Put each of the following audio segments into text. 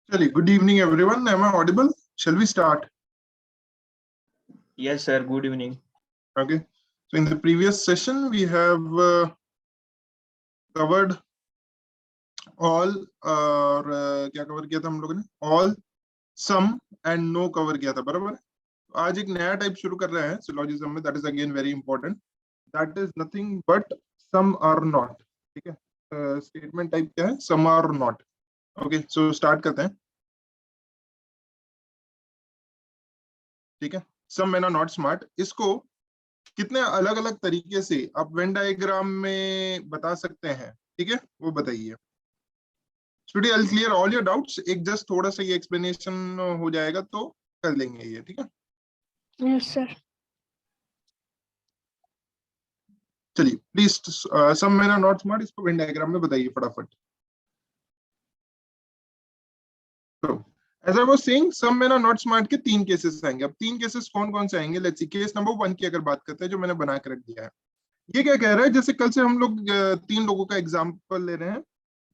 चलिए, good evening everyone. Am I audible? Shall we start? Yes, sir. Good evening. Okay. So in the previous session, we have covered all और क्या cover किया था हम लोगों ने? All, some and no cover किया था, बराबर है? आज एक नया टाइप शुरू कर रहे हैं सिलोजिज्म में. That is again very important. That is nothing but some or not. ठीक है? स्टेटमेंट टाइप क्या है? Some or not. Okay. So start करते हैं. ठीक है? Some men are not smart. इसको कितने अलग अलग तरीके से आप वेन डायग्राम में बता सकते हैं, ठीक है, वो बताइए. Studio I clear all your doubts. एक जस्ट थोड़ा सा ये एक्सप्लेनेशन हो जाएगा तो कर लेंगे ये, ठीक है. Yes sir. चलिए please, some men are not smart, इसको वेन डायग्राम में बताइए फटाफट. तो as I was saying, some men are not smart के तीन केसेस आएंगे. अब तीन केसेस कौन कौन से आएंगे? Let's see. केस नंबर 1 की अगर बात करते हैं, जो मैंने बना के रख दिया है, ये क्या कह रहा है? जैसे कल से हम लोग तीन लोगों का एग्जांपल ले रहे हैं.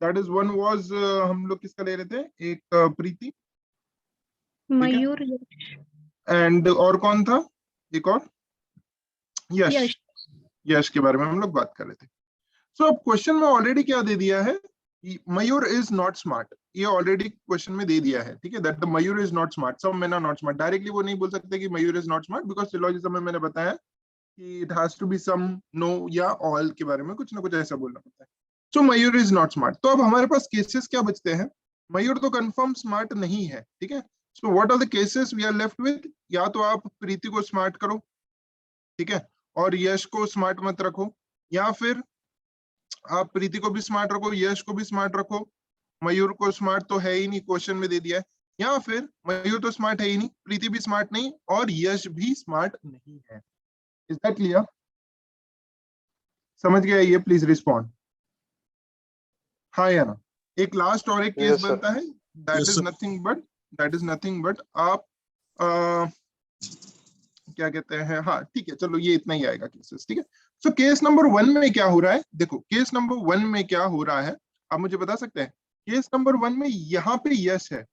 दैट इज वन वाज, हम लोग किसका ले रहे थे? एक प्रीति, मयूर. एंड और कौन था? एक और यश. यश के बारे में हम लोग बात कर रहे थे. सो अब क्वेश्चन में ऑलरेडी क्या दे दिया है? Mayur is not smart. ये ऑलरेडी क्वेश्चन में दे दिया है, ठीक है. That the Mayur is not smart. Some men are not smart. Directly वो नहीं बोल सकते कि Mayur is not smart, because syllogism में मैंने बताया कि it has to be some, no या ऑल के बारे में कुछ ना कुछ ऐसा बोलना पड़ता है. सो मयूर इज नॉट स्मार्ट. तो अब हमारे पास केसेस क्या बचते हैं? मयूर तो कंफर्म स्मार्ट नहीं है, ठीक है. So what are the cases we are left with? या तो आप प्रीति को स्मार्ट करो, ठीक है, और यश को स्मार्ट मत रखो, या फिर आप प्रीति को भी स्मार्ट रखो, यश को भी स्मार्ट रखो. मयूर को स्मार्ट तो है ही नहीं, क्वेश्चन में दे दिया है. या फिर मयूर तो स्मार्ट है ही नहीं, प्रीति भी स्मार्ट नहीं, और यश भी स्मार्ट नहीं है. Is that clear? समझ गया ये? Please respond. हाँ या ना. एक लास्ट और एक केस बनता है. दैट इज नथिंग बट आप क्या कहते हैं? हाँ ठीक है, चलो ये इतना ही आएगा केसेस, ठीक है. सो केस नंबर 1 में क्या हो रहा है? देखो केस नंबर 1 में क्या हो रहा है, आप मुझे बता सकते हैं? केस नंबर 1 में यहाँ पे यश है,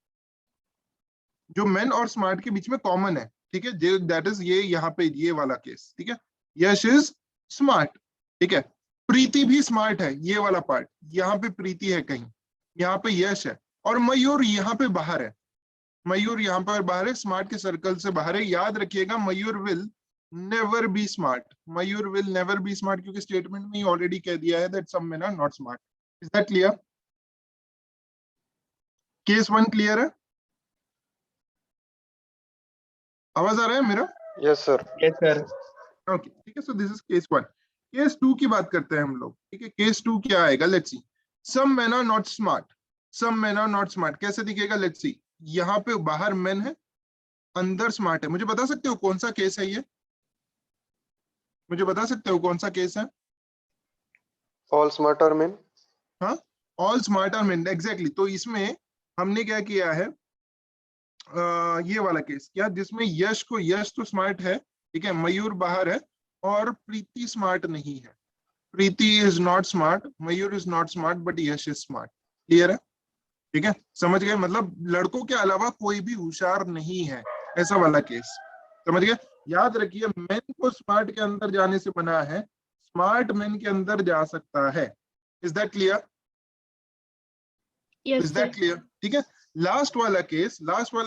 जो मेन और स्मार्ट के बीच में कॉमन है, ठीक है. दैट इज ये यहाँ पे ये वाला केस, ठीक है. यश इज स्मार्ट, ठीक है. प्रीति भी स्मार्ट है, ये वाला पार्ट. यहाँ पे प्रीति है कहीं, यहाँ पे यश है, और मयूर यहाँ पे बाहर है. मयूर यहाँ पर बाहर है, स्मार्ट के सर्कल से बाहर है. याद रखिएगा, Mayur will never be smart. Mayur will never be smart, क्योंकि स्टेटमेंट में ही ऑलरेडी कह दिया है that some men are not smart. Is that clear? Case 1 clear है? आवाज आ रहा है मेरा? Yes sir. Yes, sir. Okay, ठीक है. So this is case 1. Case 2 की बात करते हैं हम लोग, ठीक है. केस 2 क्या आएगा? Let's see. Some men are not smart. Some men are not smart कैसे दिखेगा? Let's see. यहाँ पे बाहर मेन है, अंदर स्मार्ट है. मुझे बता सकते हो कौन सा केस है ये? मुझे बता सकते हो कौन सा केस है? All smart are men. हाँ, all smart are men, exactly. तो इसमें हमने क्या किया है? ये वाला केस क्या, जिसमें यश तो स्मार्ट है, ठीक है, मयूर बाहर है, और प्रीति स्मार्ट नहीं है. Preeti is not smart, Mayur is not smart, but Yash is smart. Clear है? ठीक है, समझ गए? मतलब लड़कों के अलावा कोई भी होशियार नहीं है, ऐसा वाला केस. समझ गए? याद रखिए, मेन को स्मार्ट के अंदर जाने से बना है, स्मार्ट मेन के अंदर जा सकता है. Is that clear? Yes is that clear? ठीक है. लास्ट वाला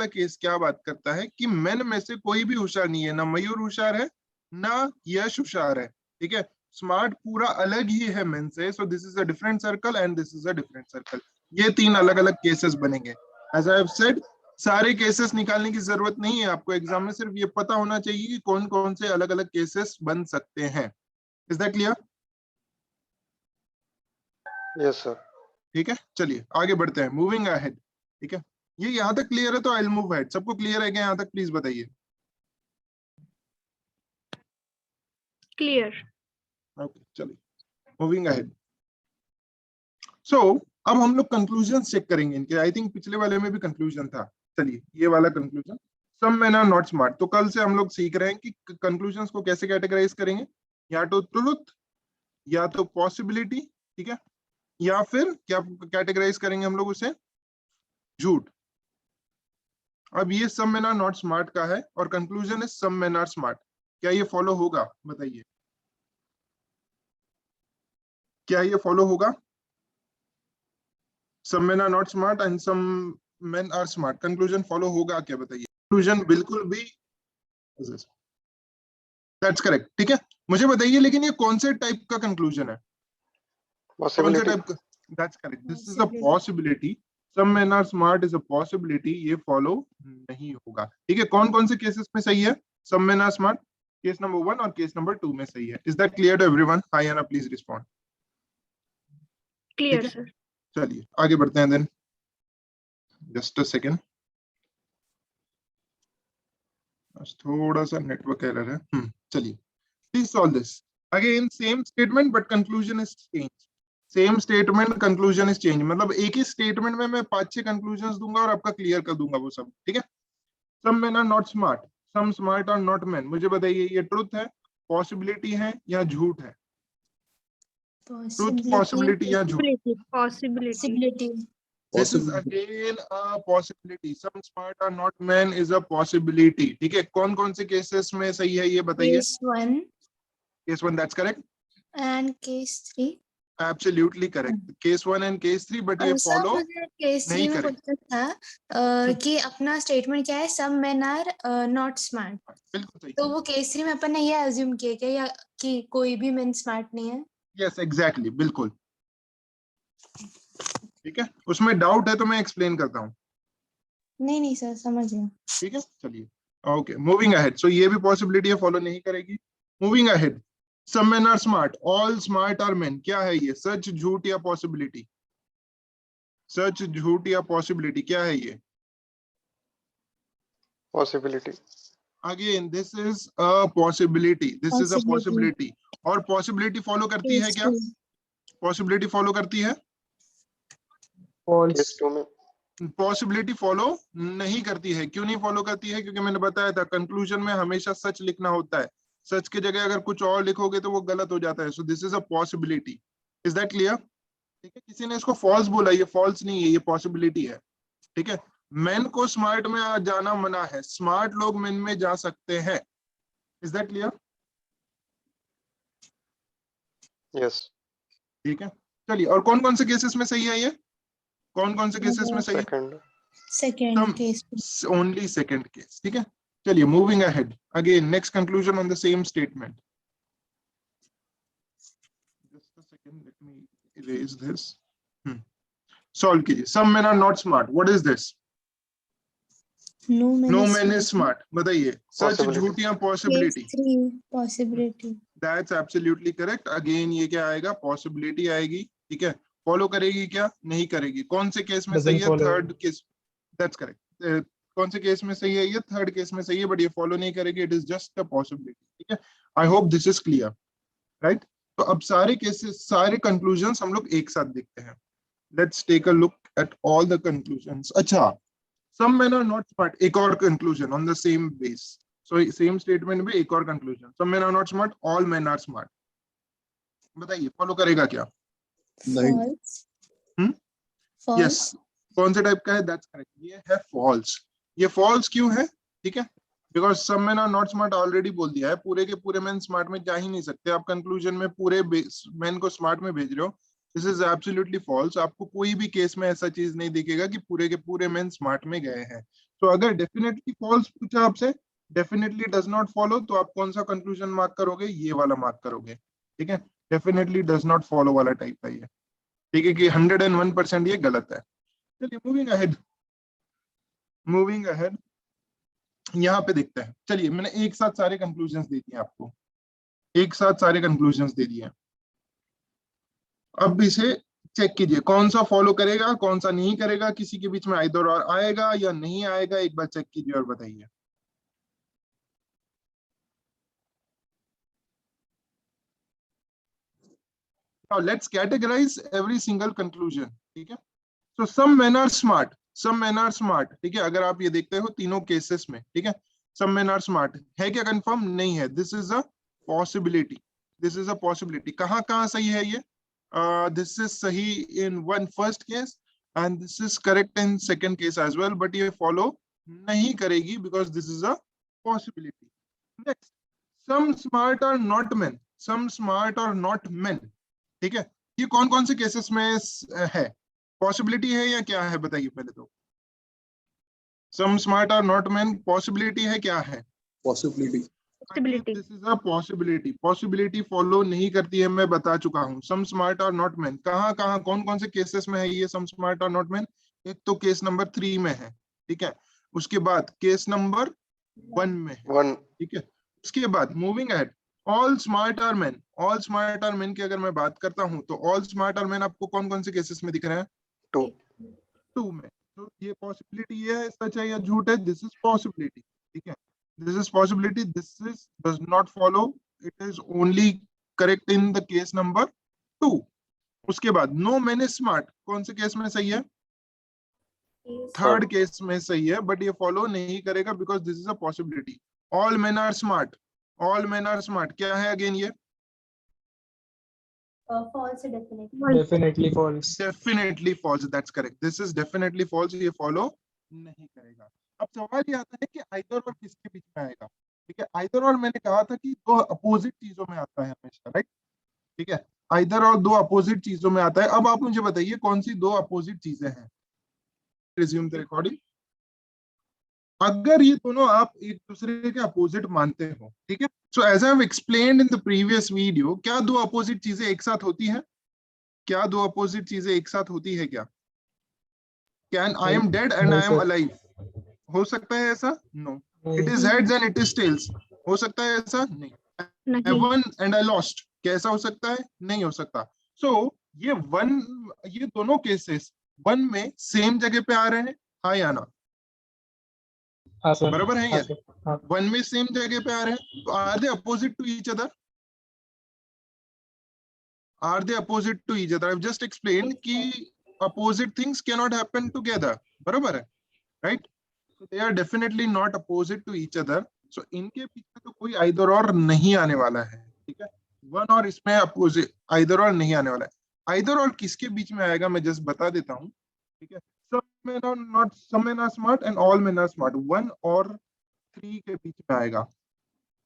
केस क्या बात करता है कि मेन में से कोई भी होशियार नहीं है. ना मयूर होशियार है, ना यश होशियार है, ठीक है. स्मार्ट पूरा अलग ही है मेन से. सो this is a different circle and this is a different circle. ये तीन अलग अलग केसेस बनेंगे. एज आई हैव सेड, सारे केसेस निकालने की जरूरत नहीं है आपको एग्जाम में, सिर्फ ये पता होना चाहिए कि कौन कौन से अलग अलग केसेस बन सकते हैं. Is that clear? Yes sir. ठीक है, चलिए आगे बढ़ते हैं. मूविंग अहेड, ठीक है. ये यहाँ तक क्लियर है तो आई विल मूव अहेड. सबको क्लियर है क्या यहाँ तक? प्लीज बताइए. क्लियर. ओके, चलिए मूविंग अहेड. सो अब हम लोग कंक्लूजन चेक करेंगे इनके. आई थिंक पिछले वाले में भी कंक्लूजन था. चलिए ये वाला conclusion, some men are not smart. तो कल से हम लोग सीख रहे हैं कि कंक्लूजन्स को कैसे कैटेगराइज करेंगे. या तो ट्रुथ, या तो पॉसिबिलिटी, ठीक है, या फिर क्या कैटेगराइज करेंगे हम लोग उसे? झूठ. अब ये some men are not smart का है और conclusion is some men are smart. क्या ये फॉलो होगा बताइए, क्या ये फॉलो होगा? Some men are not smart and some men are smart, conclusion follow होगा क्या बताइए? कंक्लूजन बिल्कुल भी, दैट्स करेक्ट। ठीक है, मुझे बताइए लेकिन ये कौन से टाइप का कंक्लूजन है? कौन से Possibility. टाइप का? That's correct, this is a possibility. Some men are smart is a possibility, ये फॉलो नहीं होगा। ठीक है, कौन कौन से केसेस में सही है some men are smart? Case number 1 और केस नंबर 2 में सही है। Is that clear to everyone? Hi Anna please respond. Clear, ठीक है, sir. चलिए आगे बढ़ते हैं देन। जस्ट अ सेकेंड, थोड़ा सा नेटवर्क एरर है। चलिए, please solve this. Again same statement but conclusion is change. Same statement conclusion is change, मतलब एक ही स्टेटमेंट में मैं 5-6 कंक्लूजन दूंगा और आपका क्लियर कर दूंगा वो सब। ठीक है, some men are not smart, some smart are not men. मुझे बताइए ये ट्रुथ है, पॉसिबिलिटी है या झूठ है? ट्रुथ, पॉसिबिलिटी या झूठ? Possibility. This is again a possibility. Some smart are not men is a possibility. ठीक है, कौन कौन से केसेस में सही है ये बताइए? Case 1 case 1, that's correct, and case 3. Absolutely correct. Case 1 and case 3, but ये सर फॉलो मुझे केस 3 नहीं में करेक्ट। पूछना था कि अपना स्टेटमेंट क्या है, some men are not smart. बिल्कुल सही। तो वो केस 3 में अपन ने ये अज्यूम किया क्या या कि कोई भी मेन स्मार्ट नहीं है? यस एग्जैक्टली, बिल्कुल। ठीक है, उसमें डाउट है तो मैं एक्सप्लेन करता हूँ। नहीं सर, समझ गया। ठीक है, चलिए ओके, मूविंग अहेड। सो ये भी पॉसिबिलिटी है, फॉलो नहीं करेगी। Moving ahead, some men are smart, all smart are men. क्या है ये, सच, झूठ या पॉसिबिलिटी? सच, झूठ या पॉसिबिलिटी, क्या है ये? Possibility. Again this is a possibility, this is a possibility. और पॉसिबिलिटी फॉलो करती है Case क्या? 2. पॉसिबिलिटी फॉलो करती है? Case 2 में पॉसिबिलिटी फॉलो नहीं करती है। क्यों नहीं फॉलो करती है? क्योंकि मैंने बताया था कंक्लूजन में हमेशा सच लिखना होता है। सच की जगह अगर कुछ और लिखोगे तो वो गलत हो जाता है। So this is a possibility. Is that clear? ठीक है, किसी ने इसको फॉल्स बोला, ये फॉल्स नहीं है, ये पॉसिबिलिटी है। ठीक है, मेन को स्मार्ट में जाना मना है, स्मार्ट लोग मेन में जा सकते हैं। Is that clear? yes. ठीक है, चलिए, और कौन कौन से केसेस में सही है ये? कौन कौन से केसेस में सही है? Second. Second case. Only second case. ठीक है, चलिए moving ahead. Again next conclusion on the same statement. Just a second, let me erase this. Solve कीजिए। Some men are not smart, what is this? No man is smart. बताइए, सच, Possibility. झूठ या case possibility? 3 possibility. That's absolutely correct. Again ये क्या आएगा, possibility आएगी। ठीक है, फॉलो करेगी क्या? नहीं करेगी। कौन से केस में सही है? Third case, that's correct. कौन से केस में सही है? ये थर्ड केस में सही है, बट ये फॉलो नहीं करेगी। It is just a possibility. ठीक है, I hope this is clear, right? तो अब सारे केसेस, सारे कंक्लूजन हम लोग एक साथ देखते हैं। Let's take a look at all the conclusions. अच्छा, some men are not smart, एक और conclusion on the same base. So same statement में एक और conclusion, some men are not smart, all men are smart. बताइए follow करेगा क्या? False. Yes, कौन से टाइप का है? दैट्स करेक्ट, ये है फॉल्स। ये फॉल्स क्यों है? ठीक है, because some men are not smart already बोल दिया है, पूरे के पूरे मेन स्मार्ट में जा ही नहीं सकते। आप कंक्लूजन में पूरे मेन को स्मार्ट में भेज रहे हो। This is absolutely false. आपको कोई भी केस में ऐसा चीज नहीं दिखेगा कि पूरे के पूरे मेन स्मार्ट में गए हैं। तो अगर डेफिनेटली फॉल्स पूछा आपसे, डेफिनेटली डज नॉट फॉलो, तो आप कौन सा कंक्लूजन मार्क करोगे? ये वाला मार्क करोगे। ठीक है, डेफिनेटली डज नॉट फॉलो वाला टाइप का ये। ठीक है, कि 101% ये गलत है। चलिए मूविंग अहेड, मूविंग अहेड, यहाँ पे देखते हैं। चलिए, मैंने एक साथ सारे कंक्लूजन्स दे दिए आपको, एक साथ सारे कंक्लूजन्स दे दिए। अब इसे चेक कीजिए, कौन सा फॉलो करेगा, कौन सा नहीं करेगा। किसी के बीच में आइदर और आएगा या नहीं आएगा, एक बार चेक कीजिए और बताइए। Now let's categorize every single conclusion. ठीक है, so some men are smart, some men are smart. ठीक है, अगर आप ये देखते हो तीनों केसेस में, ठीक है, some men are smart है क्या? कंफर्म नहीं है। This is a possibility, this is a possibility. कहाँ कहाँ सही है ये? दिस इज सही in one first case and this is correct in second case as well, but ये follow नहीं करेगी because this is a possibility. Next, some smart are not men, some smart are not men, ठीक है, ये कौन कौन से cases में है, पॉसिबिलिटी है या क्या है, बताइए पहले तो। Some smart are not men possibility है, क्या है? Possibility. This is a possibility. Possibility follow नहीं करती है, मैं बता चुका हूँ। Some smart are not men कहाँ कहाँ कौन कौन से केसेस में है ये some smart are not men? एक तो केस नंबर 3 में है, ठीक है, उसके बाद केस नंबर 1 में है, 1. ठीक है, उसके बाद moving ahead, all smart are men. All smart are men की अगर मैं बात करता हूं तो ऑल स्मार्ट आर मेन आपको कौन कौन से केसेस में दिख रहे हैं? 2. 2 में। तो ये पॉसिबिलिटी है, सच है या झूठ है? दिस इज पॉसिबिलिटी, ठीक है, this is possibility, this is does not follow, it is only correct in the case number 2। उसके बाद नो मैन इज स्मार्ट, कौन से केस में सही है? थर्ड केस में सही है, बट ये फॉलो नहीं करेगा because this is a possibility. All men are smart, all men are smart क्या है अगेन? ये false definitely. Definitely false. Definitely false, that's correct, this is definitely false, ये फॉलो नहीं करेगा। अब सवाल ये आता है कि आइदर और किसके बीच में आएगा, ठीक है, आइदर और मैंने कहा था कि दो अपोजिट चीजों में आता है हमेशा, राइट, ठीक है, आइदर और दो अपोजिट चीजों में आता है। अब आप मुझे बताइए कौन सी दो अपोजिट चीजें हैं? Resume the recording. अगर ये दोनों आप एक दूसरे के अपोजिट मानते हो, ठीक है, so as I have explained in the previous video, क्या दो अपोजिट चीजें एक साथ होती हैं? क्या दो अपोजिट चीजें एक साथ होती है क्या? Can I am dead and No, I am sir. Alive, हो सकता है ऐसा? नो। इट इज नहीं. Heads and it is tails, हो सकता है ऐसा? नहीं। नहीं. I won and I lost, कैसा हो सकता है? नहीं हो सकता। सो ये वन, ये दोनों केसेस वन में सेम जगह पे आ रहे हैं, हाँ या ना? हाँ सर. बराबर है हाँ ये? सर. हाँ. वन में सेम जगह पे आ रहे हैं, तो are they opposite to each other? Are they opposite to each other? I just explain कि opposite things can not happen together, बराबर है, right? So they are definitely not opposite to each other. So इनके पीछे तो कोई either और नहीं आने वाला है, ठीक है, वन और इसमें अपोजिट आइदर और नहीं आने वाला है। आइदर और किसके बीच में आएगा मैं जस्ट बता देता हूँ, ठीक है, some men are not, some men are smart and all men are smart, 1 और 3 के बीच में आएगा,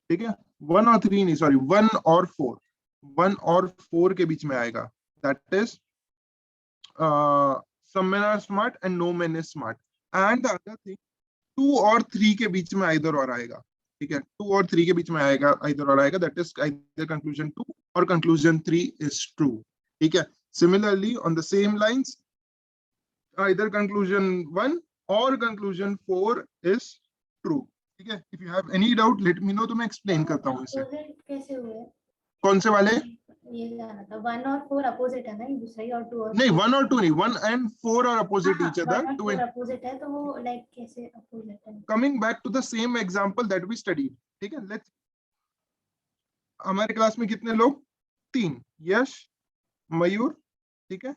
ठीक है, 1 और 3 नहीं, सॉरी 1 और 4, 1 और 4 के बीच में आएगा, that is some men are smart and no man is smart। And the other thing, 2 और 3 के बीच में आइदर और आएगा, ठीक है, 2 और 3 के बीच में आएगा, आइदर और आएगा, दैट इज आइदर कंक्लूजन 2 और कंक्लूजन 3 इज ट्रू, ठीक है। Similarly on the same lines, either conclusion 1 और कंक्लूजन 4 इज ट्रू, ठीक है। If you have any doubt late me no, तो मैं एक्सप्लेन करता हूँ इसे। कैसे हुए? कौन से वाले? ये जाना था 1 और 4 अपोजिट है ना, ये दूसरा ही, और 2 और नहीं, 1 और 2 नहीं, 1 and 4 are opposite each other। 1 और 4 अपोजिट है, तो वो लाइक कैसे अपोजिट है? Coming back to the same example that we studied, ठीक है, लेट्स, हमारे क्लास में कितने लोग? 3, यश, मयूर, ठीक है,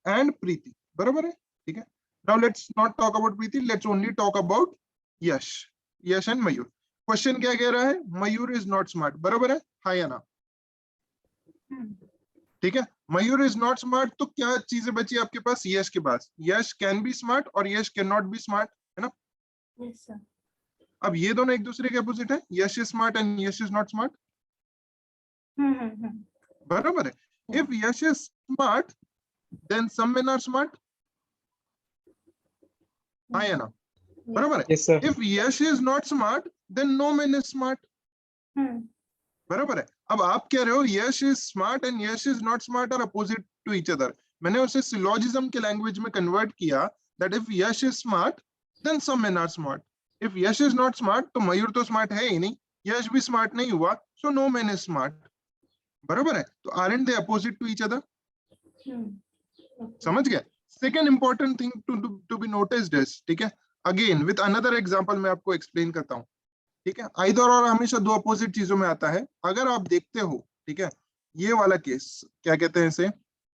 एंड प्रीति, बराबर है, ठीक है। Now let's not talk about Preeti, let's only talk about Yash, Yash and Mayur. Question क्या कह रहा है? मयूर इज नॉट स्मार्ट, बराबर है, हाँ या ना? ठीक है, मयूर इज नॉट स्मार्ट, तो क्या चीजें बची आपके पास? यश के पास, यश कैन बी स्मार्ट और Yash can not be smart, है ना? Yes sir. अब ये दोनों एक दूसरे के अपोजिट है, Yash is smart and Yash is not smart, बराबर है। If Yash is smart then some men are smart, हाँ या ना? बराबर है। Yes, sir. If Yash is not smart then no man is smart, बराबर है। अब आप कह रहे हो यश is smart and Yash is not smart are opposite to each other, मैंने उसे सिलोजिज्म के लैंग्वेज में कन्वर्ट किया, that if Yash is smart then some men are smart. If Yash is not smart तो मयूर तो स्मार्ट है ही नहीं, यश भी स्मार्ट नहीं हुआ, so no man is smart, बराबर है। तो aren't they opposite to each other? समझ गए? Second important thing to be noticed is, ठीक है, अगेन विद अनदर एग्जांपल मैं आपको एक्सप्लेन करता हूं, ठीक है। आइदर और हमेशा दो अपोजिट चीजों में आता है। अगर आप देखते हो, ठीक है, ये वाला केस क्या कहते हैं इसे,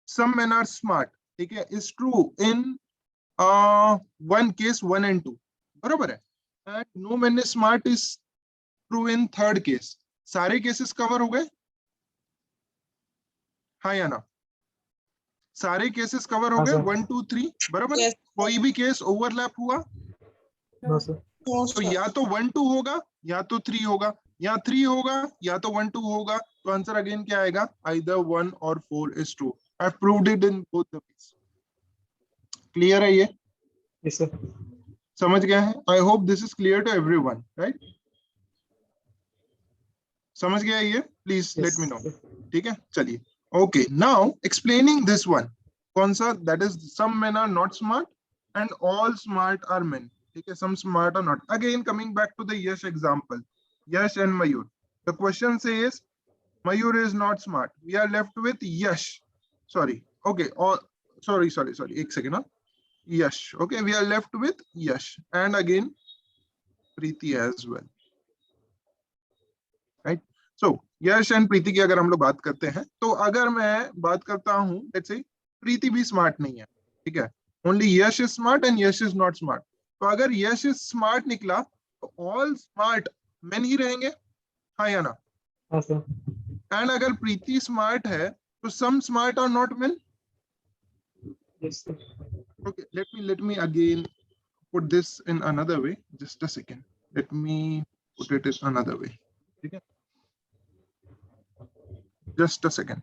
सम मेन आर स्मार्ट, ठीक है, is true in one case 1 and 2, बराबर है, and no man is smart is true in third case. सारे केसेस कवर हो गए, हाँ या ना? सारे केसेस कवर हो हाँ, गए, सर। 1 2 3, बराबर है। Yes. कोई भी केस ओवरलैप हुआ? No, sir. तो या तो 1 2 होगा या तो 3 होगा, या 3 होगा या तो 1 2 होगा। तो आंसर अगेन क्या आएगा, either 1 or 4 is true. I've proved it in both the ways. Clear है ये? Yes, sir. समझ गया है? I hope this is clear to everyone, right? समझ गया ये? Please let me know. ठीक है, चलिए। Okay, now explaining this one, कौन सा? That is some men are not smart and all smart are men. ठीक है, some smart are not. Again coming back to the Yash example, Yash and Mayur. The question says Mayur is not smart, we are left with Yash, sorry, okay, और sorry, एक second, Yash. Okay, we are left with Yash and again Preeti as well, right? So Yash and Preeti की अगर हम लोग बात करते हैं, तो अगर मैं बात करता हूँ, let's say प्रीति भी स्मार्ट नहीं है, ठीक है, only Yash is smart and Yash is not smart. तो अगर Yash is smart निकला तो all smart men ही रहेंगे, हाँ या ना? हाँ सर। And अगर प्रीति स्मार्ट है तो some smart are not men. Yes, sir. Okay, let me again put this in another way. Just a second. Let me put it in another way. Okay. Just a second.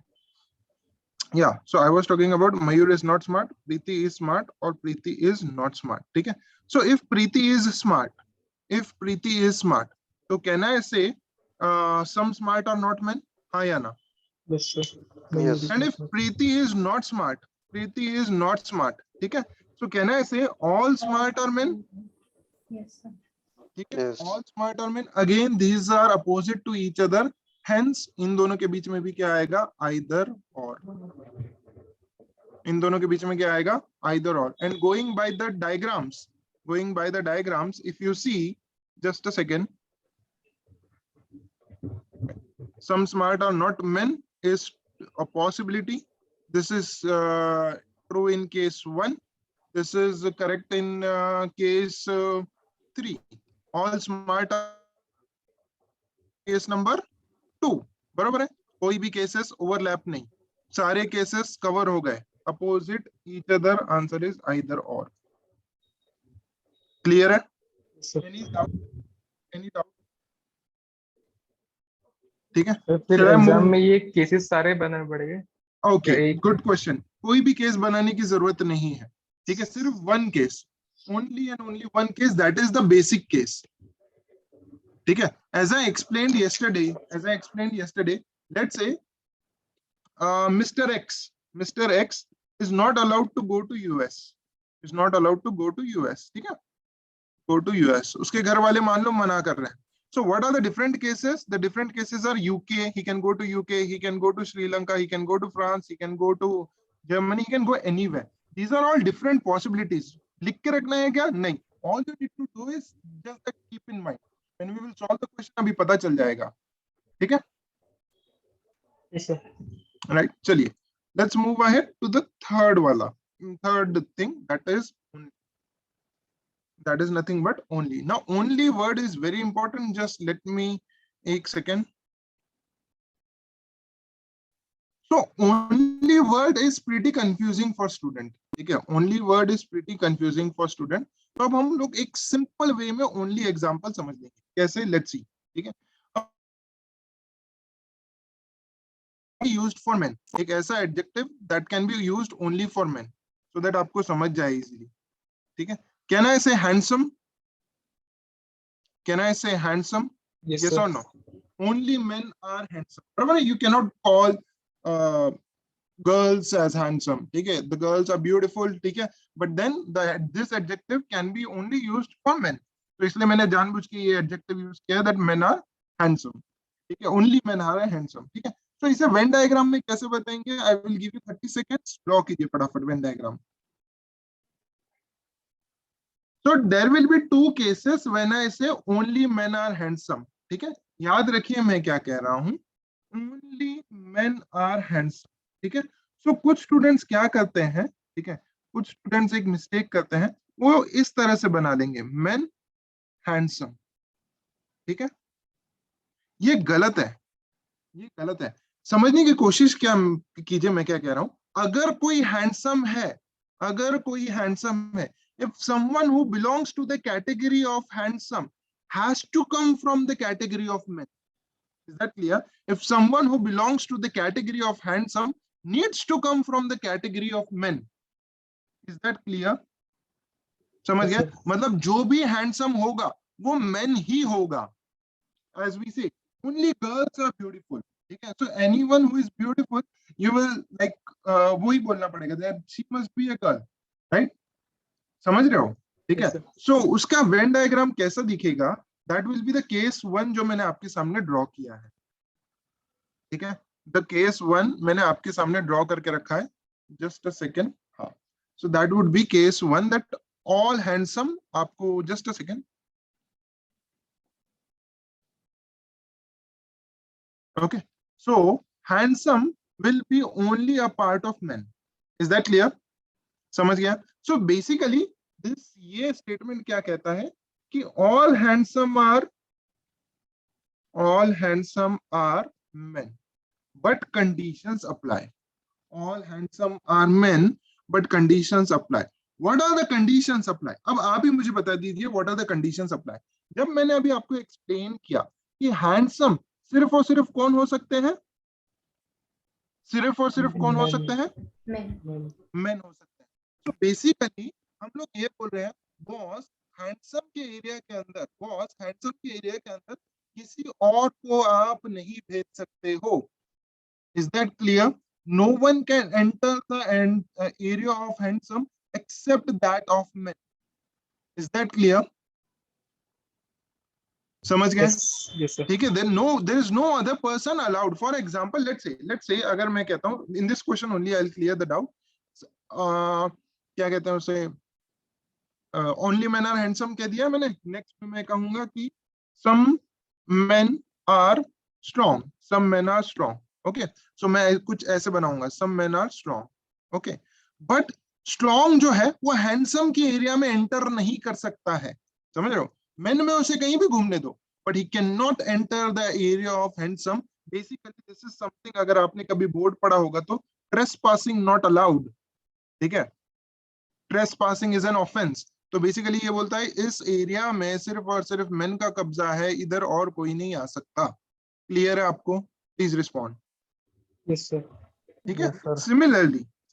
Yeah. So I was talking about Mayur is not smart, Preeti is smart, or Preeti is not smart. Okay. So if Preeti is smart, so can I say some smart are not men? हाँ या ना? Yes, sir. Yes. And if Preeti is not smart, ठीक है, so can I say all smart are men? Yes, sir. ठीक है, Yes. all smart are men. Again these are opposite to each other, hence इन दोनों के बीच में भी क्या आएगा, either or. इन दोनों के बीच में क्या आएगा, either or. And going by the diagrams, if you see, just a second, some smart are not men is a possibility. This is true in case 1. This is correct in case 3. All smart are case number 2. बराबर है, कोई भी cases overlap नहीं, सारे cases cover हो गए, opposite each other, answer is either और। Clear है? Yes, sir. Any doubt? ठीक है, तो फिर Should I एग्जाम move? में ये केसेस सारे बनाने पड़ेंगे? ओके, एक- गुड क्वेश्चन। कोई भी केस बनाने की जरूरत नहीं है, ठीक है, सिर्फ one case, only and only one case, that is the basic case. ठीक है, as I explained yesterday, let's say Mr. X is not allowed to go to US, ठीक है, go to US, उसके घर वाले मान लो मना कर रहे हैं। So what are the different cases? The different cases are UK, he can go to UK, he can go to Sri Lanka, he can go to France, he can go to Germany, he can go anywhere. These are all different possibilities. लिख के रखना है क्या? नहीं, all you need to do is just keep in mind. When we will solve the question, अभी पता चल जाएगा, ठीक है, Yes, sir. right? चलिए, let's move ahead to the third thing, that is nothing but only. Now only word is very important, just let me एक second. So only word is pretty confusing for student, ठीक है, only word is pretty confusing for student. तो अब हम लोग एक simple way में only example समझ लेंगे, कैसे, लेट्स सी। ठीक है, used for men, एक ऐसा adjective that can be used only for men, so that आपको समझ जाए easily। ठीक है, can I say handsome? Yes, Yes sir. or no? Only men are handsome, बराबर है? You cannot call girls as handsome, ठीक है, the girls are beautiful, ठीक है, but then this adjective can be only used for men, तो इसलिए मैंने जानबूझ के ये adjective use किया that men are handsome, ठीक है, only men are handsome। ठीक है, तो इसे वेन डायग्राम में कैसे बताएंगे? I will give you 30 seconds, draw कीजिए फटाफट Venn diagram. So there will be two cases when I say only men are handsome, ठीक है, याद रखिए मैं क्या कह रहा हूं, only men are handsome, ठीक है। So कुछ स्टूडेंट्स क्या करते हैं, ठीक है, कुछ स्टूडेंट्स एक मिस्टेक करते हैं, वो इस तरह से बना लेंगे men handsome, ठीक है, ये गलत है, समझने की कोशिश क्या कीजिए मैं क्या कह रहा हूं। अगर कोई हैंडसम है if someone who belongs to the category of handsome has to come from the category of men. Is that clear? If someone who belongs to the category of handsome needs to come from the category of men. Is that clear? समझ गया? मतलब जो भी handsome होगा वो men ही होगा. As we say, only girls are beautiful. ठीक है? So anyone who is beautiful, you will like वही बोलना पड़ेगा that she must be a girl, right? समझ रहे हो? ठीक है? So उसका Venn diagram कैसा दिखेगा? That will be the case 1 जो मैंने आपके सामने ड्रॉ किया है. ठीक है? The case 1 मैंने आपके सामने ड्रॉ करके रखा है. Just a second. हाँ. So that would be case 1 that all handsome. आपको just a second. Okay. So handsome will be only a part of men. Is that clear? समझ गया? So basically this ये statement क्या कहता है कि all handsome are men, but conditions apply. All handsome are men, but conditions apply. What are the conditions apply? अब आप ही मुझे बता दीजिए what are the conditions apply. जब मैंने अभी आपको explain किया कि handsome सिर्फ और सिर्फ कौन हो सकते हैं? सिर्फ और सिर्फ कौन हो सकते हैं? Men हो सकते हैं. So basically हम लोग ये बोल रहे हैं बॉस हैंडसम के एरिया के अंदर किसी और को आप नहीं भेज सकते हो. Is that clear? No one can enter the area of handsome except that of men. Is that clear? समझ गए? Yes, sir. ठीक है. There is no other person allowed. For example, let's say अगर मैं कहता हूँ in this question only I'll clear the doubt. क्या कहते हैं उसे? Only men are handsome कह दिया मैंने. Next मैं कहूंगा कि some men are strong. Some men are strong. Okay. So मैं कुछ ऐसे बनाऊंगा. Some men are strong. Okay. But strong जो है वो handsome के एरिया में एंटर नहीं कर सकता है. समझ रहे हो? Men में उसे कहीं भी घूमने दो. But he cannot enter the area of handsome. Basically this is something अगर आपने कभी बोर्ड पढ़ा होगा तो trespassing not allowed. ठीक है? Trespassing is an offense. तो बेसिकली ये बोलता है इस एरिया में सिर्फ और सिर्फ मेन का कब्जा है, इधर और कोई नहीं आ सकता. क्लियर है आपको? Please respond. Yes, sir. ठीक है.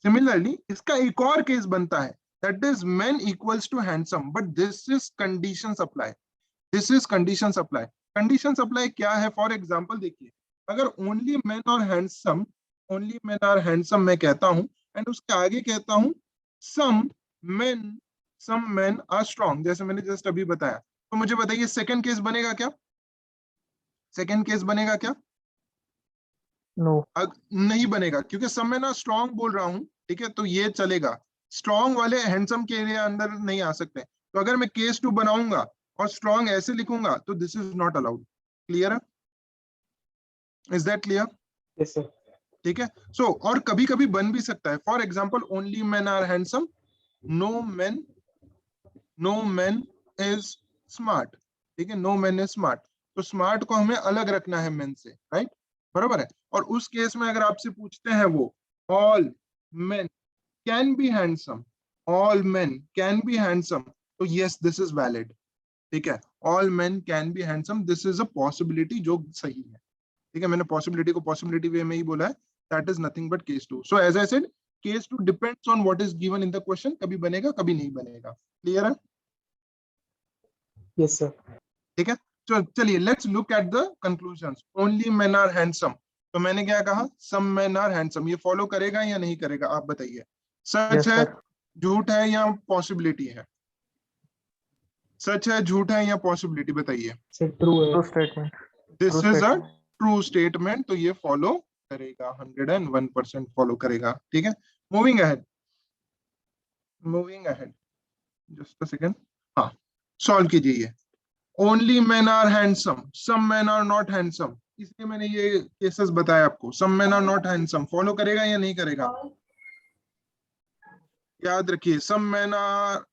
सिमिलरली इसका एक और केस बनता है that is men equals to handsome, but this is conditions apply. Conditions apply क्या है? फॉर एग्जांपल देखिए, अगर ओनली मेन आर हैंडसम मैं कहता हूं एंड उसके आगे कहता हूं सम men are strong, जैसे मैंने जस्ट अभी बताया, तो मुझे बताइए सेकंड केस बनेगा क्या? No. नहीं बनेगा क्योंकि some men are strong बोल रहा हूं. ठीक है, तो ये चलेगा. स्ट्रॉन्ग वाले हैंडसम के एरिया अंदर नहीं आ सकते. तो अगर मैं केस 2 बनाऊंगा और स्ट्रॉन्ग ऐसे लिखूंगा तो this is not allowed. Clear है? Is that clear? Yes, sir. ठीक है. सो और कभी कभी बन भी सकता है. For example only men are handsome, no man is smart. ठीक है, no man is smart. तो स्मार्ट को हमें अलग रखना है men से, राइट? बराबर है. और उस केस में अगर आपसे पूछते हैं वो all men can be handsome, तो yes this is valid. ठीक है, all men can be handsome, this is a possibility जो सही है. ठीक है, मैंने possibility को possibility वे में ही बोला है. That is nothing but case 2. So as I said, case 2 depends on what is given in the question. कभी बनेगा कभी नहीं बनेगा. क्लियर है? Yes, sir. ठीक है. तो चलिए let's look at the conclusions. Only men are handsome, तो मैंने क्या कहा? Some men are handsome. ये फॉलो करेगा या नहीं करेगा आप बताइए. सच Yes, है, sir. झूठ है या पॉसिबिलिटी है? सच है, झूठ है या पॉसिबिलिटी बताइए. Sir, true statement. This True is a statement. True statement, तो ये फॉलो करेगा, 101% फॉलो करेगा. ठीक है. Moving ahead just a second. हाँ, सॉल्व कीजिए ये. Only men are handsome, some men are not handsome, इसलिए मैंने ये केसेस बताया आपको. Some men are not handsome follow करेगा या नहीं करेगा? याद रखिए, some men are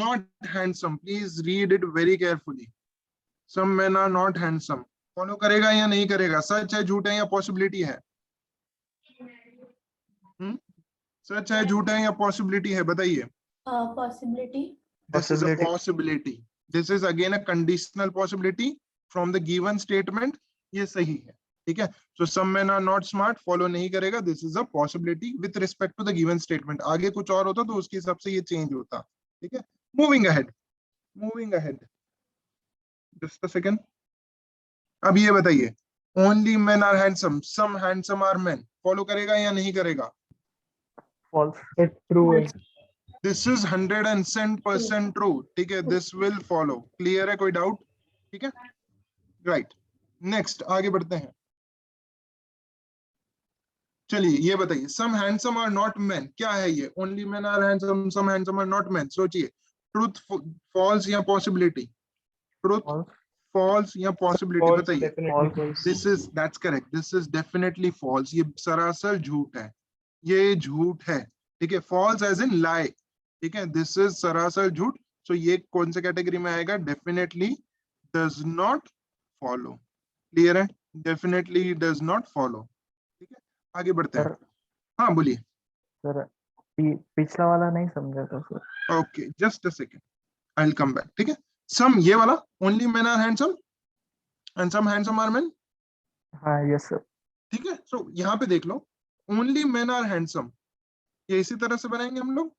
not handsome, please read it very carefully. Some men are not handsome follow करेगा या नहीं करेगा? सच है, झूठ है या पॉसिबिलिटी है? सच है, झूठ है या पॉसिबिलिटी है बताइए. Possibility. This is a Possibility. possibility. This is again a conditional possibility from the given statement. ये सही है, ठीक है. So some men are not smart follow नहीं करेगा. This is a possibility with respect to the given statement. आगे कुछ और होता तो उसके हिसाब से ये change होता, ठीक है. Moving ahead. Just a second. अब ये बताइए, only men are handsome, some handsome are men. Follow करेगा या नहीं करेगा? False. True है. This is 100% true, ठीक है. This will follow. Clear है, कोई doubt? ठीक है. Right. Next आगे बढ़ते हैं. चलिए ये बताइए, some handsome are not men. क्या है ये? Only men are handsome, some handsome are not men. सोचिए, truth, false या possibility? Truth, False. false या possibility? False. बताइए. Definitely false. This is, that's correct. This is definitely false. ये सरासर झूठ है. ये झूठ है, ठीक है. False as in lie, ठीक है. This is सरासर झूठ. So ये कौन से कैटेगरी में आएगा? Definitely does not follow. Clear है? Definitely does not follow. ठीक है, आगे बढ़ते हैं. हाँ बोलिए. सर पिछला वाला नहीं समझा था sir. Okay, just a second. I'll come back. ठीक है. Some ये वाला, only men are handsome and some handsome are men. हाँ यस सर. ठीक है. So यहाँ पे देख लो, only men are handsome. ये इसी तरह से बनाएंगे हम लोग,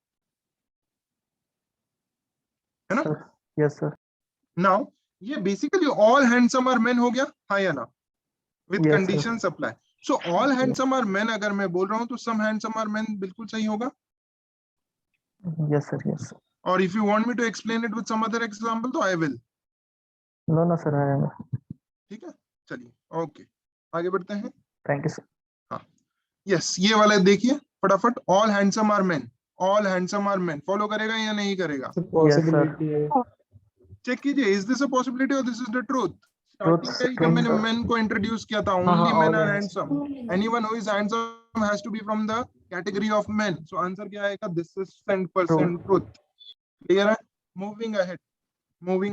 है ना? Yes sir. Now ये basically all handsome are men हो गया, हाँ या ना? With Yes, conditions apply. So all handsome are men अगर मैं बोल रहा हूँ तो some handsome are men बिल्कुल सही होगा. Yes sir. Yes sir. Or if you want me to explain it with some other example तो I will. No sir. ठीक है, चलिए. Okay, आगे बढ़ते हैं. Thank you sir. Yes, ये वाला देखिए फटाफट. All handsome are men. All handsome are men. Follow करेगा या नहीं करेगा? Possibility है. चेक कीजिए, is this a possibility or this is the truth? Starting पे जब मैंने men को introduce किया था, only men are handsome. Anyone who is handsome has to be from the category of men. So answer क्या आएगा? This is 100% truth. Clear है? Moving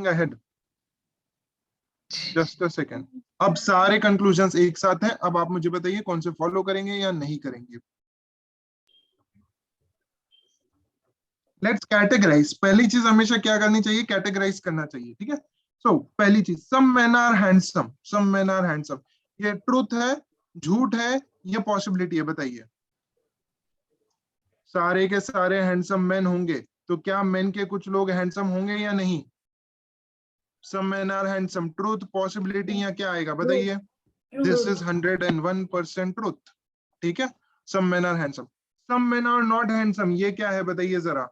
ahead. Just a second. अब सारे conclusions एक साथ हैं. अब आप मुझे बताइए कौन से follow करेंगे या नहीं करेंगे. Let's categorize. पहली चीज हमेशा क्या करनी चाहिए? Categorize करना चाहिए, ठीक है. So पहली चीज, some men are handsome. Some men are handsome. ये truth है, झूठ है, ये possibility है? बताइए. सारे के सारे handsome men होंगे तो क्या men के कुछ लोग handsome होंगे या नहीं? Some men are handsome. Truth, possibility या क्या आएगा? बताइए. This is 101% truth. ठीक है. Some men are handsome. Some men are not handsome. ये क्या है? बताइए जरा.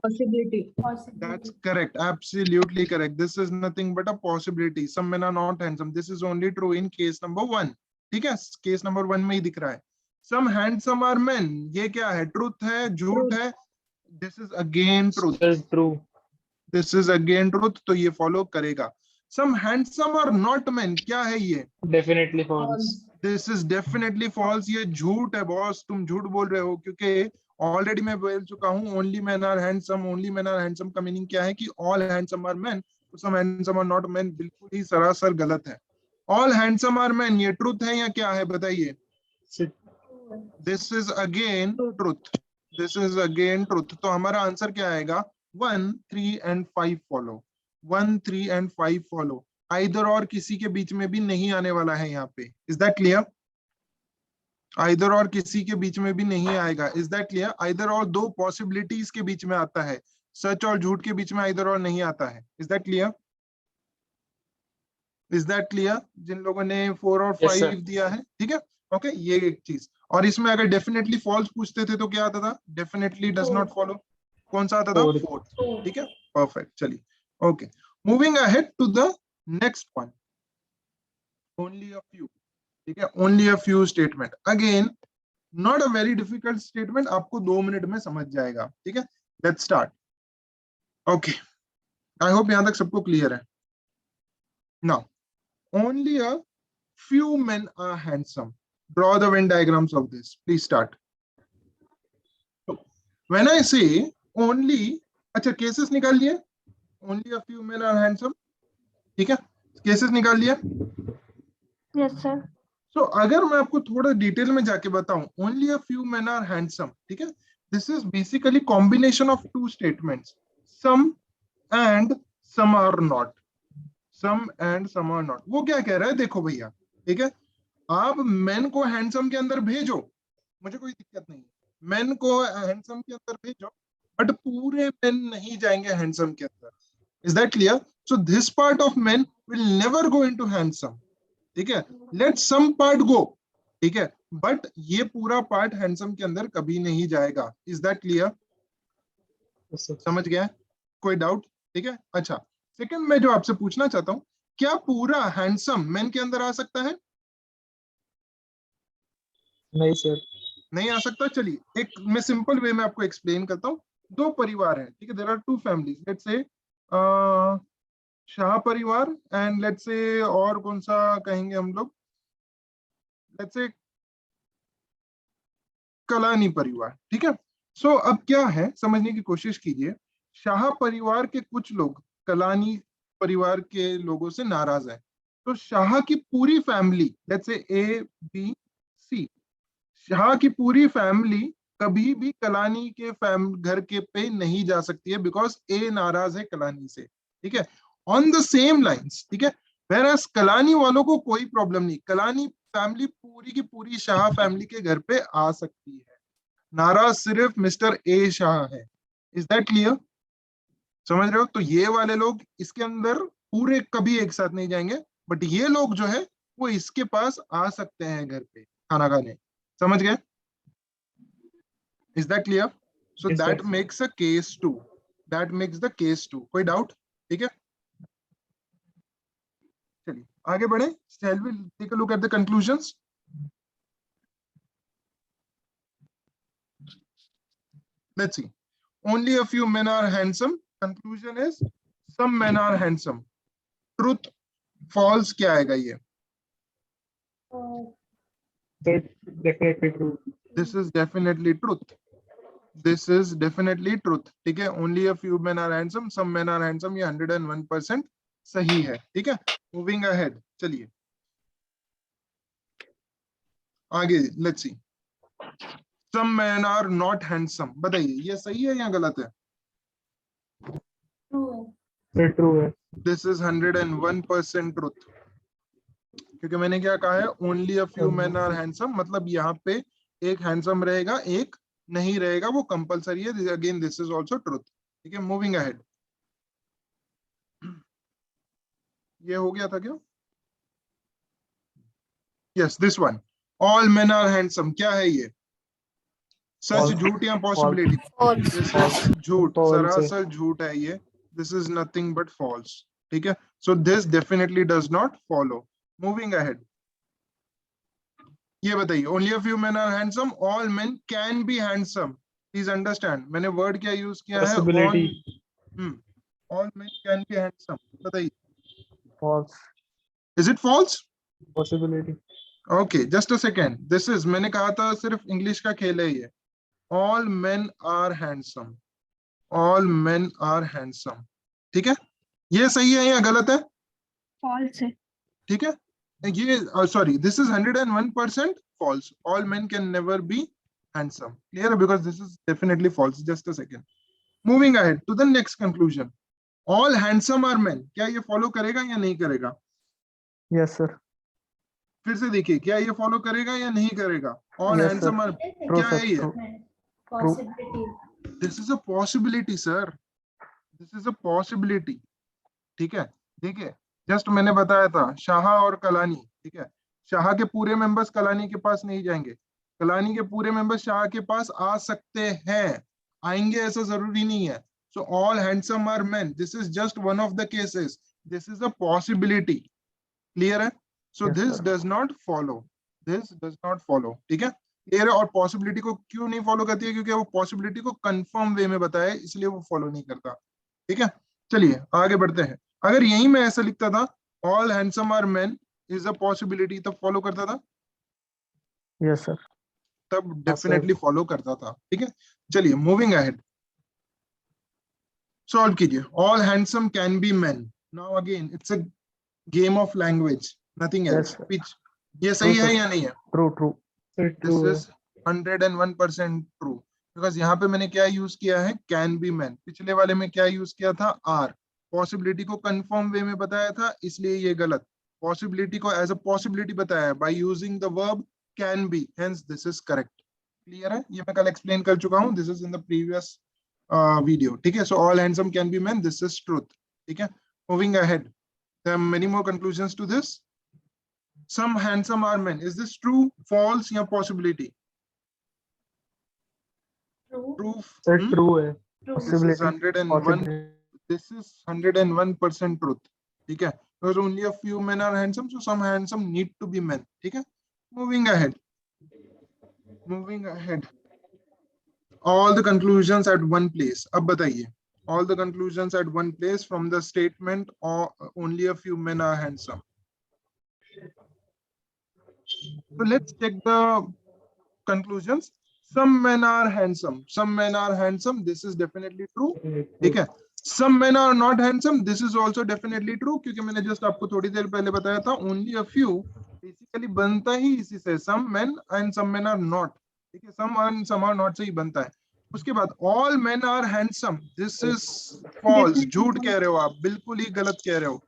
Possibility. That's correct. Absolutely correct. This is nothing but a possibility. Some men are not handsome. This is only true in case number 1. ठीक है. Case number 1 में ही दिख रहा है. Some handsome are men. ये क्या है? Truth है, झूठ है? This is again truth. True. This is again truth. तो ये follow करेगा. Some handsome are not men. क्या है ये? Definitely false. This is definitely false. ये झूठ है बॉस. तुम झूठ बोल रहे हो क्योंकि ऑलरेडी मैं बोल चुका हूँ only men are handsome. Only men are handsome का मीनिंग क्या है कि all handsome are men. Some handsome are not men बिल्कुल ही सरासर गलत है. All handsome are men ये truth है या क्या है? बताइए. This is again truth. This is again truth. तो हमारा आंसर क्या आएगा? 1, 3 and 5 follow. 1, 3 and 5 follow. Either और किसी के बीच में भी नहीं आने वाला है यहाँ पे. Is that clear? Either और किसी के बीच में भी नहीं आएगा. Is that clear? Either और दो possibilities के बीच में आता है. सच और झूठ के बीच में either और नहीं आता है. Is that clear? Is that clear? जिन लोगों ने 4 और 5 दिया है, ठीक है. ओके, ये एक चीज. और इसमें अगर डेफिनेटली फॉल्स पूछते थे तो क्या आता था? Definitely does not follow. कौन सा आता था? 4. ठीक है, परफेक्ट. चलिए, okay. Moving ahead to the next one. Only a few. ठीक है, only a few statement. Again not a very difficult statement. आपको 2 मिनट में समझ जाएगा. ठीक है, let's start. Okay, I hope यहां तक सबको क्लियर है. Now only a few men are handsome. Draw the Venn diagrams of this. Please start. So, when I say only, अच्छा cases निकाल लिए. Only a few men are handsome. ठीक है, cases निकाल लिए. Yes, sir. So अगर मैं आपको थोड़ा डिटेल में जाके बताऊं, only a few men are handsome. ठीक है, this is basically combination of two statements. some and some are not, some and some are not। वो क्या कह रहा है देखो भैया, ठीक है, आप मेन को हैंडसम के अंदर भेजो, मुझे कोई दिक्कत नहीं है, मेन को हैंडसम के अंदर भेजो, बट पूरे मेन नहीं जाएंगे हैंडसम के अंदर। Is that clear? So this part of men will never go into handsome, ठीक है, लेट सम पार्ट गो, ठीक है, बट ये पूरा पार्ट हैंडसम के अंदर कभी नहीं जाएगा। Is that clear? समझ गया? कोई डाउट? ठीक है, अच्छा सेकंड मैं जो आपसे पूछना चाहता हूं, क्या पूरा हैंडसम मेन के अंदर आ सकता है? नहीं सर। नहीं आ सकता। चलिए एक मैं सिंपल वे में आपको एक्सप्लेन करता हूँ। दो परिवार हैं, ठीक है, there are two families, let's say Shah परिवार एंड लेट्स से और कौन सा कहेंगे हम लोग, लेट्स से कलानी परिवार, ठीक है। सो अब क्या है समझने की कोशिश कीजिए, शाह परिवार के कुछ लोग कलानी परिवार के लोगों से नाराज हैं, तो शाह की पूरी family, let's say A B C, Shah की पूरी फैमिली कभी भी कलानी के घर के पे नहीं जा सकती है, बिकॉज ए नाराज है कलानी से, ठीक है, ऑन द सेम लाइंस, ठीक है। whereas कलानी वालों को कोई प्रॉब्लम नहीं, कलानी फैमिली पूरी की पूरी शाह फैमिली के घर पे आ सकती है, नाराज सिर्फ मिस्टर ए शाह है। Is that clear? समझ रहे हो? तो ये वाले लोग इसके अंदर पूरे कभी एक साथ नहीं जाएंगे, बट ये लोग जो है वो इसके पास आ सकते हैं घर पे खाना खाने। समझ गए? Is that clear? So that makes a case two, that makes the case two. कोई डाउट? ठीक है, चलिए आगे बढ़े। Shall we take a look at the conclusions? Let's see. Only a few men are handsome. Conclusion is some men are handsome. Truth, false क्या आएगा ये? Definitely true. This is definitely truth. This is definitely truth. ठीक है, only a few men are handsome, some men are handsome, ये 101% सही है। ठीक है, moving ahead, चलिए आगे। Let's see. Some men are not handsome. बताइए ये सही है या गलत है? True है। This is 101% truth. क्योंकि मैंने क्या कहा है, only a few men are handsome, मतलब यहाँ पे एक handsome रहेगा, एक नहीं रहेगा, वो कंपलसरी है। Again this is also truth. ठीक है, मूविंग अहेड। ये हो गया था क्या? Yes, this one, all men are handsome, क्या है ये? सच, झूठ या पॉसिबिलिटी? झूठ, सरासर झूठ है ये। This is nothing but false. ठीक है, so this definitely does not follow. Moving ahead, ये बताइए, only a few men are handsome, all men can be handsome. Please understand, मैंने वर्ड क्या यूज किया है? All men can be handsome. बताइए, False. Is it false? Possibility. Okay, just a second. This is, मैंने कहा था सिर्फ English का खेल है ये। All men are handsome, all men are handsome. ठीक है, ये सही है या गलत है? फॉल्स है। ठीक है, ये sorry, this is 101% false. All men can never be handsome. Clear? Because this is definitely false. Just a second. Moving ahead to the next conclusion. All handsome are men. क्या ये फॉलो करेगा या नहीं करेगा? Yes sir. फिर से देखिए, क्या ये फॉलो करेगा या नहीं करेगा? All Yes, handsome sir. are, True क्या sir. है ये? True. This is a possibility, sir. This is a possibility. ठीक है, देखिए जस्ट मैंने बताया था शाह और कलानी। ठीक है, शाह के पूरे मेंबर्स कलानी के पास नहीं जाएंगे, कलानी के पूरे मेंबर्स शाह के पास आ सकते हैं, आएंगे ऐसा जरूरी नहीं है। So all handsome are men, this is just one of the cases, this is a possibility. Clear है? So Yes, this sir. Does not follow, this does not follow. ठीक है, क्लियर है? और पॉसिबिलिटी को क्यों नहीं फॉलो करती है? क्योंकि वो पॉसिबिलिटी को कंफर्म वे में बताया, इसलिए वो फॉलो नहीं करता। ठीक है, चलिए आगे बढ़ते हैं। अगर यही मैं ऐसा लिखता था, all handsome are men is a possibility, तब फॉलो करता था? Yes sir. तब डेफिनेटली फॉलो करता था। ठीक है, चलिए मूविंग अहेड, सॉल्व कीजिए। All handsome can be men. Now again it's a game of language, nothing else. Yes, पिच, ये सही True, है sir. या नहीं है? True. This is 101% true. Because यहाँ पे मैंने क्या यूज किया है, कैन बी मैन। पिछले वाले में क्या यूज किया था, आर। पॉसिबिलिटी को कंफर्म वे में बताया था, इसलिए ये गलत। पॉसिबिलिटी को एज अ पॉसिबिलिटी बताया by using the verb can be, hence this is correct. Clear है, ये मैं कल एक्सप्लेन कर चुका हूँ, this is in the previous video. ठीक है, so all handsome can be man, this is truth. ठीक है, moving ahead, there are many more conclusions to this. Some handsome are men. Is this true, false या possibility? True. True. Sir Hmm? True है, True. This is possibility 101. Possibility This is 101% truth. ठीक है, because only a few men are handsome, so some handsome need to be men. ठीक है, moving ahead. Moving ahead. All the conclusions at one place. अब बताइए, all the conclusions at one place from the statement or only a few men are handsome. So let's check the conclusions. Some men are handsome, some men are handsome, this is definitely true. ठीक है, some men are not handsome, this is also definitely true, क्योंकि मैंने just आपको थोड़ी देर पहले बताया था only a few, basically बनता ही इसी से, some men and some men are not। ठीक है, some and some are not से ही बनता है। उसके बाद all men are handsome, this is false, झूठ कह रहे हो आप, बिल्कुल ही गलत कह रहे हो।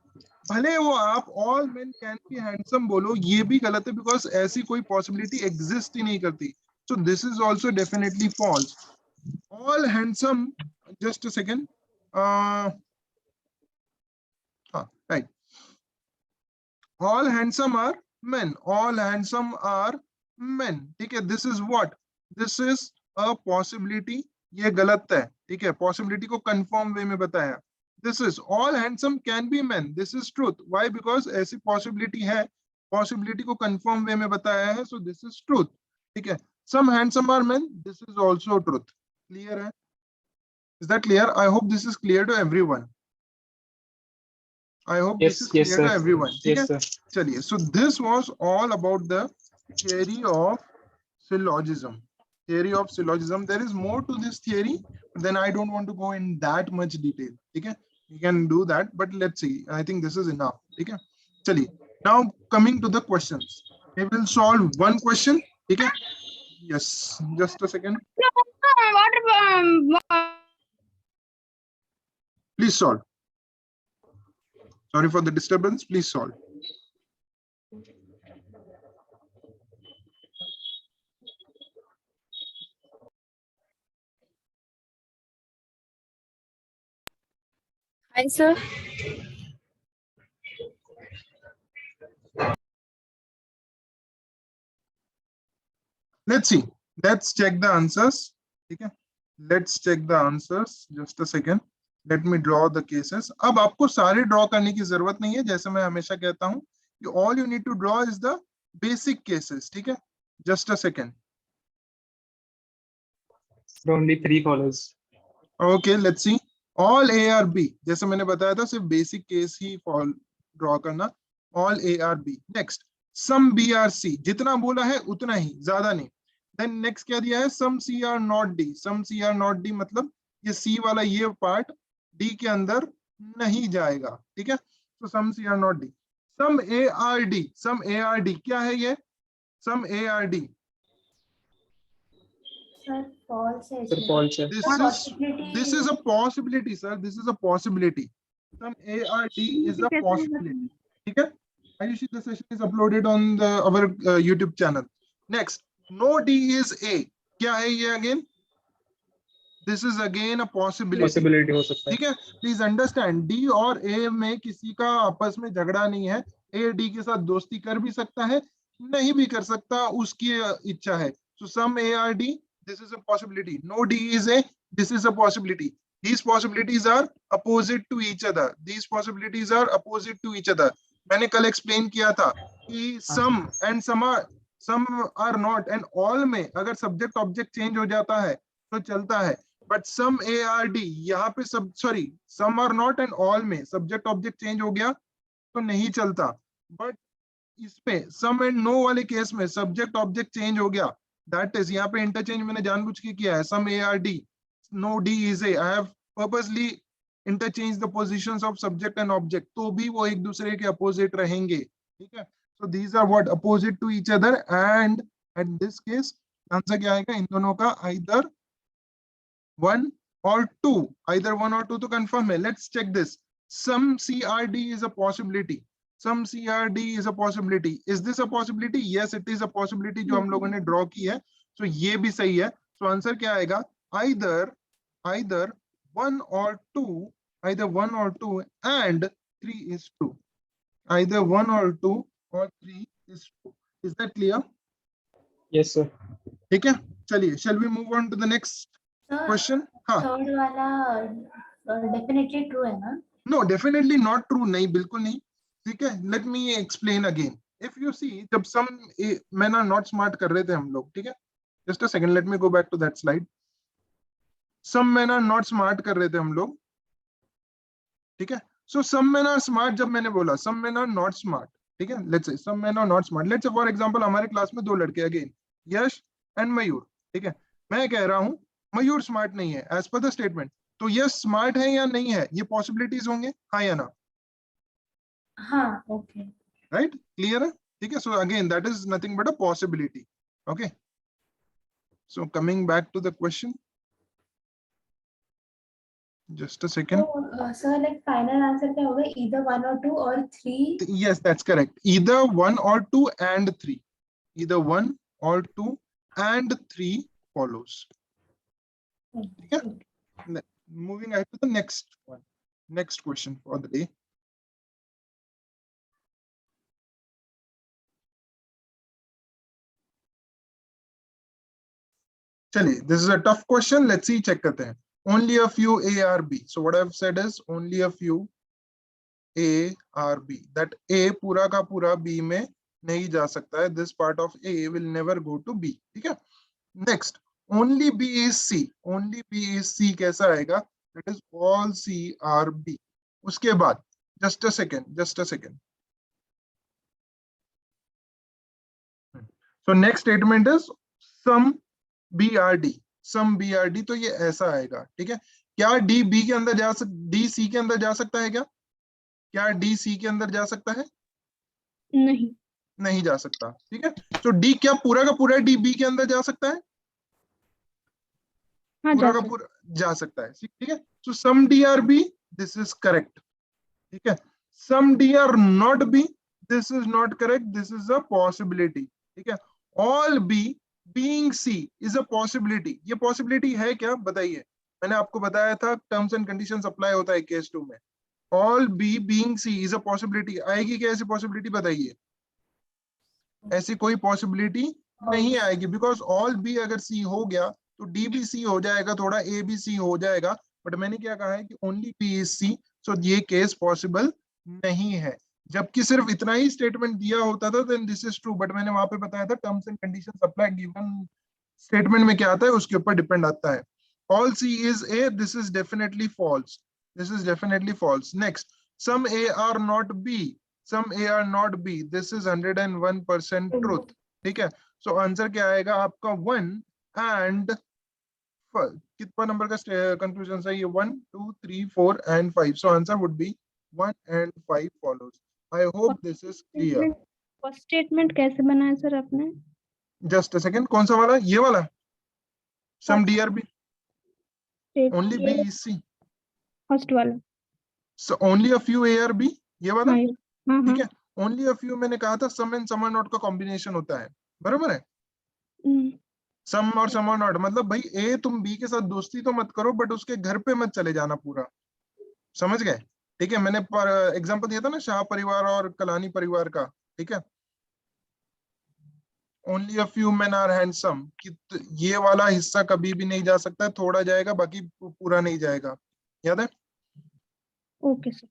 भले वो आप all men can be handsome बोलो, ये भी गलत है, बिकॉज ऐसी कोई पॉसिबिलिटी एग्जिस्ट ही नहीं करती। So this is also definitely false. All handsome, just a second. Right. All handsome are men. All handsome are men. ठीक है, this is what? This is a possibility. ये गलत है। ठीक है, possibility को confirm way में बताया। This is all handsome can be men. This is truth. Why? Because ऐसी possibility है, possibility को confirm way में बताया है, so this is truth. ठीक है, some handsome are men, this is also truth. Clear hai? Is that clear? I hope this is clear to everyone. I hope this is clear to everyone. Yes, sir. Chaliye, so this was all about the theory of syllogism. Theory of syllogism. There is more to this theory, but then I don't want to go in that much detail. Okay, you can do that, but let's see. I think this is enough. Okay, chaliye. Now coming to the questions, we will solve one question. Okay. Yes, just a second. Please solve. Sorry for the disturbance. Please solve. Hi, sir. Let's see. Let's check the answers. Okay. Let's check the answers. Just a second. Let me draw the cases. अब आपको सारे draw करने की जरूरत नहीं है, जैसे मैं हमेशा कहता हूँ कि all you need to draw is the basic cases. ठीक है, just a second. Only 3 follows. Okay, let's see. All A or B, जैसे मैंने बताया था, सिर्फ basic case ही ड्रॉ करना. All A or B. Next, some B or C. जितना बोला है उतना ही, ज्यादा नहीं. Then next क्या दिया है, some C or not D. Some C or not D मतलब ये C वाला ये पार्ट D के अंदर नहीं जाएगा. ठीक है, so some C or not D. Some A or D. Some A or D क्या है ये? Some A or D. Sir, false है Sir, इसमें। false है. This is a possibility, sir. This is a possibility. Some A or D is a possibility. ठीक है? Ayushi, the session is uploaded on our YouTube channel. Next, no D is A. क्या है ये again? This is again a possibility. Possibility हो सकता है. ठीक है, प्लीज अंडरस्टैंड, डी और ए में किसी का आपस में झगड़ा नहीं है. ए डी के साथ दोस्ती कर भी सकता है, नहीं भी कर सकता, उसकी इच्छा है. So some A are D, this is a possibility. No D is A, this is a possibility. These possibilities are opposite to each other. These possibilities are opposite to each other. मैंने कल explain किया था कि some and some are not and all में अगर subject object change हो जाता है तो चलता है. But some A are D, यहाँ पे सब sorry some are not and all में सब्जेक्ट ऑब्जेक्ट चेंज हो गया तो नहीं चलता. बट इसमें सम एंड नो वाले केस में सब्जेक्ट ऑब्जेक्ट चेंज हो गया, दैट इज यहाँ पे इंटरचेंज मैंने जानबूझ के किया है. Some A are D, no D is A. I have purposely interchange the positions of subject and object, तो भी वो एक दूसरे के अपोजिट रहेंगे. ठीक है, so these are what opposite to each other. And at this case answer क्या आएगा इन दोनों का? Either 1 or 2, either 1 or 2 to confirm है. Let's check this. Some CRD is a possibility. Some CRD is a possibility. Is this a possibility? Yes, it is a possibility जो हम लोगों ने draw की है. So ये भी सही है. So answer क्या आएगा? Either 1 or 2, either 1 or 2 and 3 is true. Either 1 or 2 or 3 is true. Is that clear? Yes, sir. ठीक है, चलिए, shall we move on to the next Sir, question? हाँ, थर्ड वाला डेफिनेटली ट्रू है ना? no, definitely not true. नहीं, बिल्कुल नहीं. ठीक है, let me explain again. If you see, जब some men are not smart कर रहे थे हम लोग, ठीक है, just a second, let me go back to that slide. Some men are not smart कर रहे थे हम लोग, ठीक है. So some men are smart जब मैंने बोला, some men are not smart, ठीक है. Let's say some men are not smart. Let's say for example हमारे क्लास में 2 लड़के, again यश एंड मयूर, ठीक है. मैं कह रहा हूँ मयूर स्मार्ट नहीं है एज पर द स्टेटमेंट. तो यश स्मार्ट है या नहीं है, ये पॉसिबिलिटीज होंगे, हाँ या ना? हाँ, ओके. राइट, क्लियर है, ठीक है. So again that is nothing but a possibility. Okay, so coming back to the question, just a second. Sir like final answer क्या होगा? ईदर 1 और 2 और 3. Yes, that's correct. Either 1 or 2 and 3. Either 1 or 2 and 3 follows. Yeah. Moving ahead to the next one. Next question for the day. चलिए, this is a tough question. Let's see, check करते हैं. Only a few A or B. So what I've said is only a few A or B. That A पूरा का पूरा B में नहीं जा सकता है. This part of A will never go to B. ठीक है. Next, only B is C. Only B is C कैसा आएगा? That is all C are B. उसके बाद just a second. So next statement is some B are D. Some B are D. तो ये ऐसा आएगा, ठीक है. क्या D B के अंदर D C के अंदर जा सकता है क्या? क्या D C के अंदर जा सकता है? नहीं जा सकता, ठीक है. तो D क्या पूरा का पूरा D B के अंदर जा सकता है? हाँ, पूरा का पूरा जा सकता है, ठीक है. So some D are B, this is correct, ठीक है. Some D are not B, this is not correct, this is a possibility, ठीक है. All B being C is a possibility. ये possibility है क्या, बताइए. मैंने आपको बताया था टर्म्स एंड कंडीशंस अप्लाई होता है केस 2 में. All B being C is a possibility. आएगी क्या ऐसी possibility, बताइए. ऐसी कोई possibility नहीं आएगी, बिकॉज ऑल बी अगर सी हो गया तो डी भी सी हो जाएगा, थोड़ा ए भी सी हो जाएगा. बट मैंने क्या कहा है कि ओनली बी इज सी. सो ये केस पॉसिबल नहीं है. जबकि सिर्फ इतना ही स्टेटमेंट दिया होता था then this is true. But मैंने वहां पे बताया था terms and conditions apply, given statement में क्या आता है उसके ऊपर डिपेंड आता है. All C is A, this is definitely false. This is definitely false. Next, some A are not B. Some A are not B, this is 101% truth, ठीक है. सो आंसर क्या आएगा आपका 1 एंड कितना नंबर का conclusion है ये? 1 2 3 4 and 5. So answer would be 1 and 5 follows. I hope this is clear. First statement कैसे बनाया सर आपने? Just a second. कौन सा वाला? ये वाला. Some D or B. Only B is C. First वाला. So only a few A or B. ये वाला. हाँ, ठीक है. Only a few मैंने कहा था some and some are not का combination होता है. बराबर है? Some और some are not मतलब भाई A तुम B के साथ दोस्ती तो मत करो बट उसके घर पे मत चले जाना पूरा. समझ गए? ठीक है. मैंने एग्जांपल दिया था ना शाह परिवार और कलानी परिवार का, ठीक है. Only a few men are handsome, ये वाला हिस्सा कभी भी नहीं जा सकता, थोड़ा जाएगा बाकी पूरा नहीं जाएगा. याद है? Okay sir.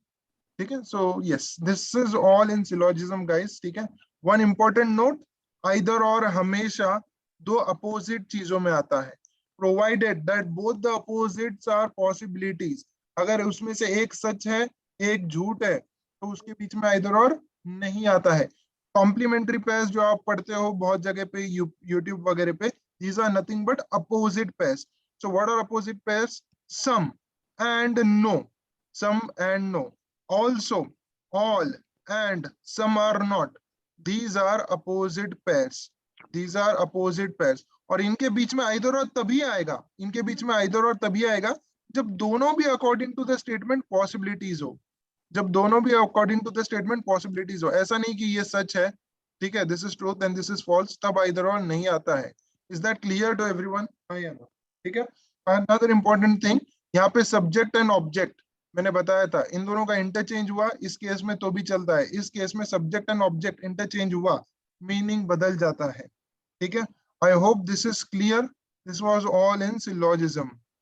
ठीक है. So yes, this is all in syllogism guys, ठीक है. वन इंपॉर्टेंट नोट, आइदर और हमेशा दो अपोजिट चीजों में आता है, provided that both the opposites are possibilities. अगर उसमें से एक सच है एक झूठ है तो उसके बीच में आइदर और नहीं आता है. कॉम्प्लीमेंट्री पेयर्स जो आप पढ़ते हो बहुत जगह पे यूट्यूब वगैरह पे, these are nothing but opposite pairs. So what are opposite pairs? Some and no. Some and no. Also, all and some are not. These are opposite pairs. These are opposite pairs. और इनके बीच में either और तभी आएगा, इनके बीच में either और तभी आएगा जब दोनों भी according to the statement possibilities हो, जब दोनों भी according to the statement possibilities हो। ऐसा नहीं कि ये सच है, ठीक है, this is truth and this is false, तब आइदर और नहीं आता है। Is that clear to everyone? ठीक है। अनदर इंपॉर्टेंट थिंग, यहाँ पे सब्जेक्ट एंड ऑब्जेक्ट मैंने बताया था, इन दोनों का इंटरचेंज हुआ, इस केस में तो भी चलता है, इस केस में सब्जेक्ट एंड ऑब्जेक्ट इंटरचेंज हुआ, मीनिंग बदल जाता है। ठीक है, I hope this is clear. This was all in syllogism.